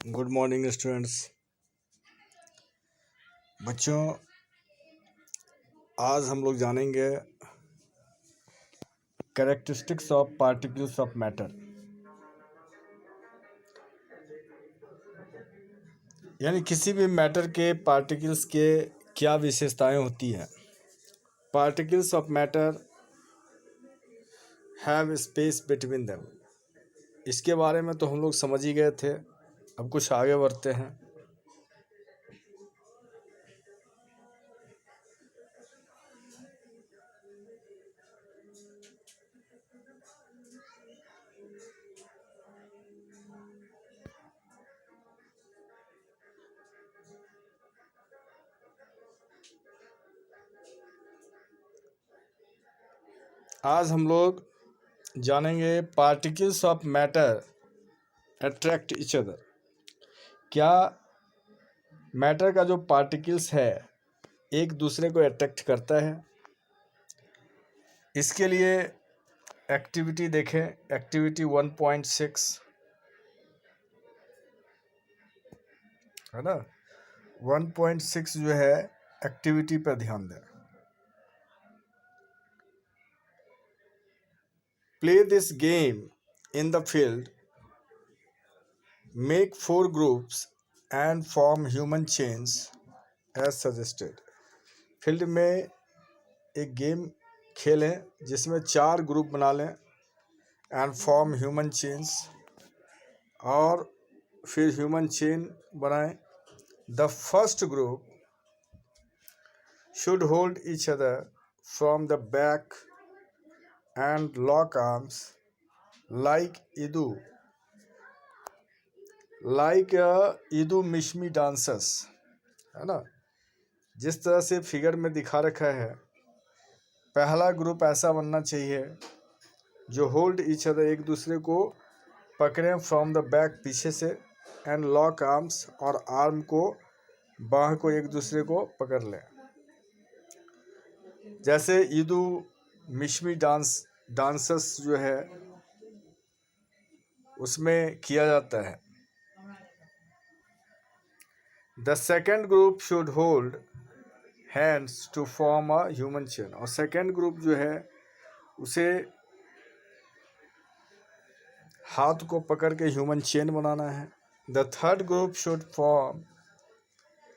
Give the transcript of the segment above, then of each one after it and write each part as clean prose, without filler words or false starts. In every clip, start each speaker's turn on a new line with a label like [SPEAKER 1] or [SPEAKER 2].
[SPEAKER 1] Good morning students. बच्चों, आज हम लोग जानेंगे characteristics of particles of matter, यानी किसी भी मैटर के पार्टिकल्स के क्या विशेषताएं होती हैं। Particles of matter have space between them. इसके बारे में तो हम लोग समझ ही गए थे। अब कुछ आगे बढ़ते हैं। आज हम लोग जानेंगे particles of matter attract each other. क्या मैटर का जो पार्टिकल्स है एक दूसरे को अट्रैक्ट करता है? इसके लिए एक्टिविटी देखें। एक्टिविटी 1.6 है ना। 1.6 जो है एक्टिविटी पर ध्यान दें। Play this game in the field, make 4 groups and form human chains as suggested. Field में एक गेम खेलें जिसमें 4 ग्रुप बना लें एंड फॉर्म ह्यूमन चेन्स, और फिर ह्यूमन चेन बनाएं। The first group should hold each other from the back and lock arms like Idu Mishmi dancers, है ना। जिस तरह से फिगर में दिखा रखा है, पहला ग्रुप ऐसा बनना चाहिए जो होल्ड ईच अदर, एक दूसरे को पकड़ें, फ्रॉम द बैक, पीछे से, एंड लॉक आर्म्स, और आर्म को, बाह को एक दूसरे को पकड़ लें। जैसे ईदू मिश्मी डांसर्स जो है उसमें किया जाता है। The second group should hold hands to form a human chain, और सेकेंड ग्रुप जो है उसे हाथ को पकड़ के ह्यूमन चेन बनाना है। The third group should form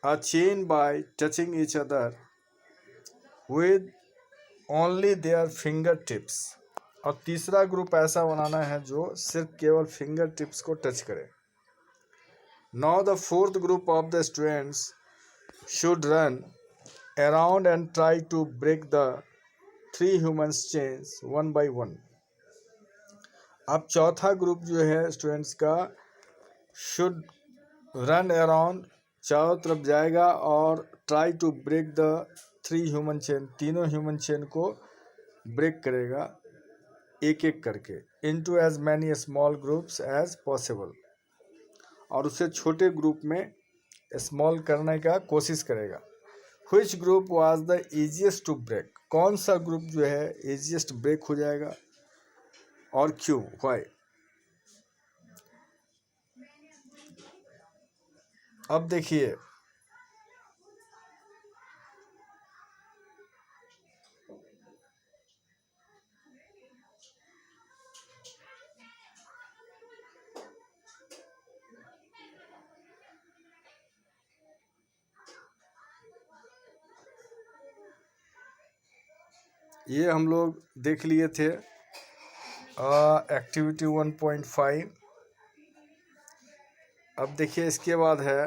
[SPEAKER 1] a chain by touching each other with only their finger tips, और तीसरा ग्रुप ऐसा बनाना है जो सिर्फ केवल फिंगर टिप्स को टच करे। Now the fourth group of the students should run around and try to break the 3 humans chains one by one. अब चौथा ग्रुप जो है स्टूडेंट्स का शुड रन अराउंड, चारों तरफ जाएगा, और try to break the 3 human chain, तीनों ह्यूमन चेन को ब्रेक करेगा एक एक करके, into as many small groups as possible, और उसे छोटे ग्रुप में स्मॉल करने का कोशिश करेगा। Which group was the easiest to break, कौन सा ग्रुप जो है इजीएस्ट ब्रेक हो जाएगा और क्यों, व्हाई। अब देखिए, ये हम लोग देख लिए थे एक्टिविटी 1.5। अब देखिए इसके बाद है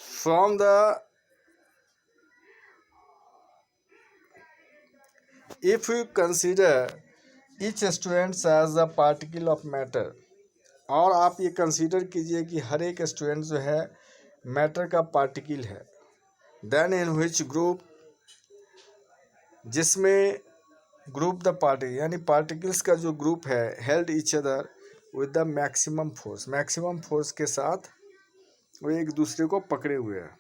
[SPEAKER 1] from the, if you consider each students as a particle of matter, और आप ये कंसीडर कीजिए कि हर एक स्टूडेंट जो है मैटर का पार्टिकल है। देन इन विच ग्रुप, जिसमें ग्रुप द पार्टिकल, यानी पार्टिकल्स का जो ग्रुप है, held each other with the maximum force, maximum force के साथ वो एक दूसरे को पकड़े हुए हैं।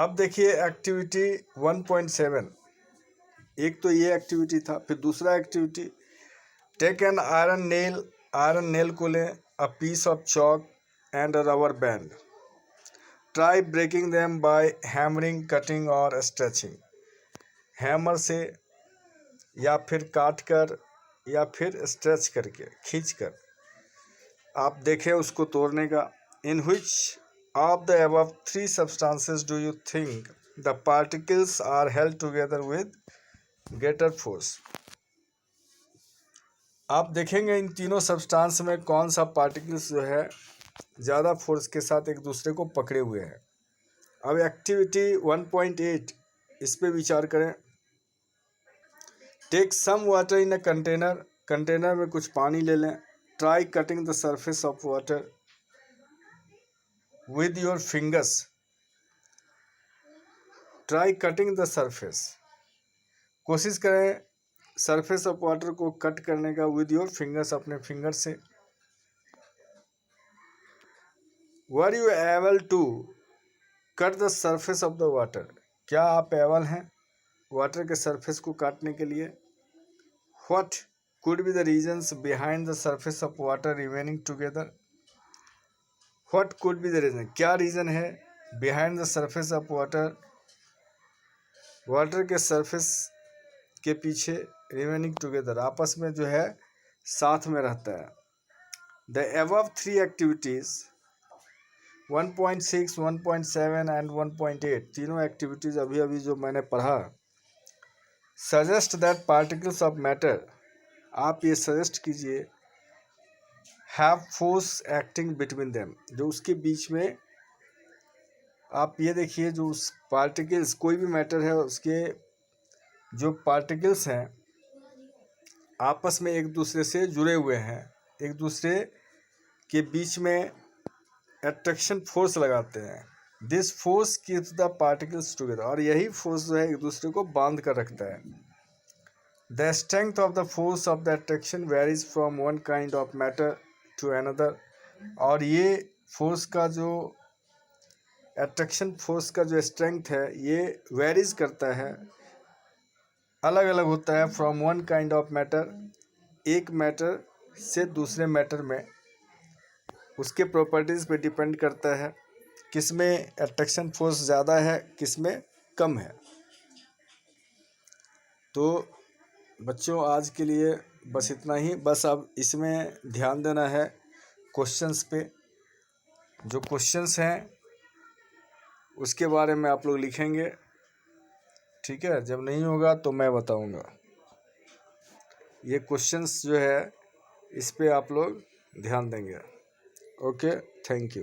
[SPEAKER 1] अब देखिए एक्टिविटी 1.7, एक तो ये एक्टिविटी था, फिर दूसरा activity, take an iron nail को लें, a piece of chalk and a rubber band, try breaking them by hammering, cutting और स्ट्रेचिंग। हैमर से या फिर काट कर या फिर स्ट्रेच करके, खींच कर आप देखें उसको तोड़ने का। In which of the above 3 substances do you think the particles are held together with greater force? आप देखेंगे इन तीनों सब्सटेंस में कौन सा पार्टिकल्स जो है ज़्यादा फोर्स के साथ एक दूसरे को पकड़े हुए हैं। अब एक्टिविटी 1.8, इस पे विचार करें। Take some water in a container, container में कुछ पानी ले लें। Try cutting the surface of water with your fingers, try cutting the surface, कोशिश करें सरफेस ऑफ वाटर को कट करने का विद योर फिंगर्स, अपने फिंगर से। Were you able to cut the surface of the water, क्या आप able हैं वाटर के सरफेस को काटने के लिए? What could be the reasons behind the surface of water remaining together? What could be the reason, क्या रीज़न है behind the surface of water, water के सरफेस के पीछे, रिमेनिंग टुगेदर, आपस में जो है साथ में रहता है। द अबव 3 एक्टिविटीज़ 1.6, 1.7 एंड 1.8, तीनों एक्टिविटीज़ अभी जो मैंने पढ़ा, suggest that particles of matter, आप ये सजेस्ट कीजिए, have force acting between them, जो उसके बीच में, आप ये देखिए जो उस पार्टिकल्स, कोई भी मैटर है उसके जो पार्टिकल्स हैं आपस में एक दूसरे से जुड़े हुए हैं, एक दूसरे के बीच में अट्रैक्शन फोर्स लगाते हैं। This force keeps the particles together, और यही फोर्स जो है एक दूसरे को बांध कर रखता है। The strength of the force of the attraction varies from one kind of matter to another, और ये फोर्स का जो अट्रैक्शन फोर्स का जो स्ट्रेंथ है ये वेरीज करता है, अलग अलग होता है, from one kind of matter, एक मैटर से दूसरे मैटर में, उसके प्रॉपर्टीज़ पे डिपेंड करता है किस में अट्रैक्शन फोर्स ज़्यादा है, किस में कम है। तो बच्चों आज के लिए बस इतना ही, बस अब इसमें ध्यान देना है क्वेश्चंस पे, जो क्वेश्चंस हैं उसके बारे में आप लोग लिखेंगे, ठीक है? जब नहीं होगा तो मैं बताऊंगा। ये क्वेश्चंस जो है इस पे आप लोग ध्यान देंगे। Okay, thank you.